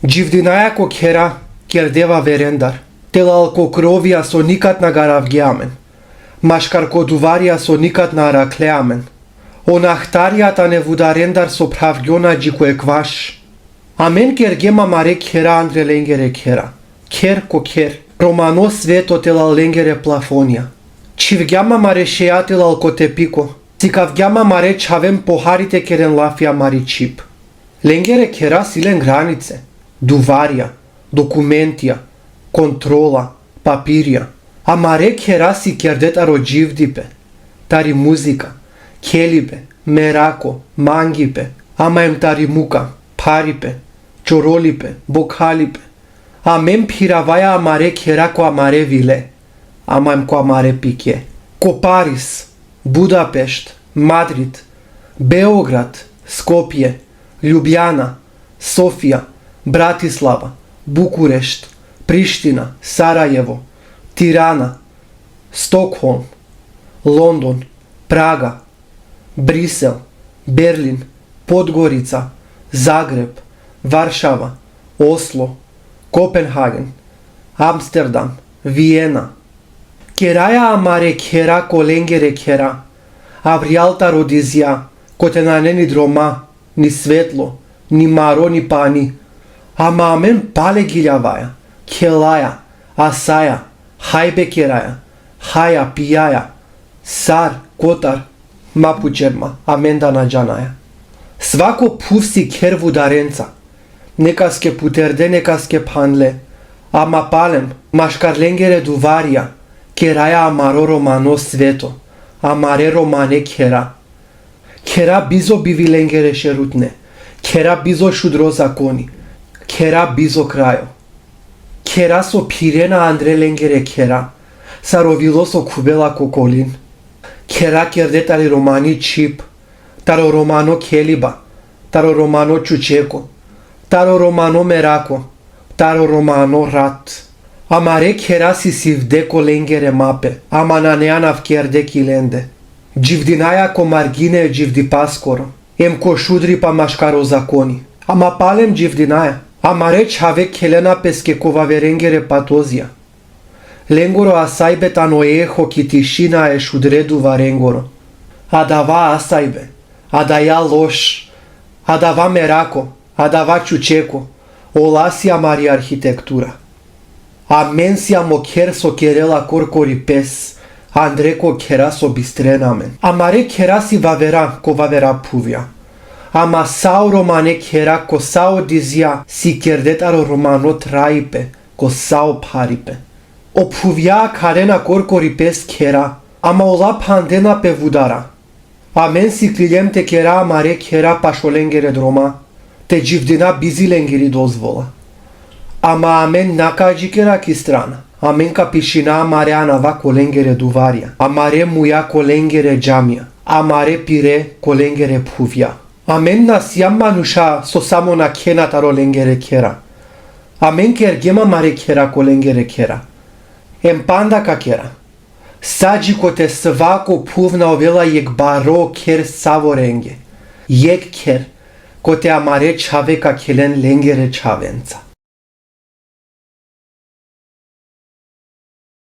Дживдинаја ко кера, кердева верендар, телал ко кровија со никат на гаравгеамен, машкар ко дуварија со никат на раклеамен, онахтаријата не вударендар со правгјона джи ко екваш. Амен кергема маре кера андре ленгере кера, кер ко кер, романо свето телал ленгере плафонија, чивгјама маре шеја телал ко тепико, сикавгјама маре чавен похарите керен лафија мари чип. Ленгере кера силен границе, дуварија, документија, контрола, папирија. А маре кера си кердетаро дживдипе, тари музика, келипе, мерако, мангипе, ама ем тари мука, парипе, чоролипе, бокалипе. Амен пираваја амаре кера ко амаре виле, ама ем ко амаре пике. Ко Парис, Будапешт, Мадрид, Београд, Скопје, Љубљана, Софија, Братислава, Букурешт, Приштина, Сарајево, Тирана, Стокхолм, Лондон, Прага, Брисел, Берлин, Подгорица, Загреб, Варшава, Осло, Копенхаген, Амстердам, Виена. Кераја амаре кера ко ленгере кера, авријалта родизија, ко те на ни дрома, ни светло, ни маро, ни пани. Ама амен пале гилјаваја, келаја, асаја, хајбе кераја, хаја, пијаја, сар, котар, мапучерма, амен да наджанаја. Свако пувси кер вударенца, нека ске путерде, нека ске панле, ама палем, машкар ленгере дуварија, кераја амаро романо свето, амаре романе кера. Кера бизо биви ленгере шерутне, кера бизо шудро закони, кера бизо крајо. Кера со пирена андре ленгере кера, саровило со кубела коколин. Кера кердетари романи чип, таро романо келиба, таро романо чучеко, таро романо мерако, таро романо рат. Амаре кера си сивде ко ленгере мапе, ама на неа навкерде киленде. Дживдинаја ко маргине дживди паскоро, ем ко шудри па машкаро закони. Ама палем дживдинаја, амаре чаве келена песке кова веренгере патозија. Ленгоро асајбе тано ехо ки тишина е шудреду варенгоро. Адава асајбе, адаја лош, адава мерако, адава чучеко, оласија мари архитектура. Амен сија мо кер со керела коркори пес, Андреко кера со бистренамен. Амаре кера си вавера ко вавера пувја. Ама сао романе кера ко сао дизија си кердетаро романо траипе ко сао парипе. Опувја карена коркори пес кера, ама ола пандена пе вудара. Амен си клиенте кера амаре кера пашоленгере дрома, те дживдина бизи ленгери дозвола. Ама амен накаджи кера ки страна. Амен капишина амаре анава коленгере дуварија, амаре муја коленгере джамија, амаре пире коленгере пувја. Амен насиам мануша со само на кенатаро ленгере кера. Амен кергема маре кера коленгере кера. Емпанда ка кера. Саджи коте свако пувна овела јек баро кер саворенге. Јек кер коте амаре чавека келен ленгере чавенца.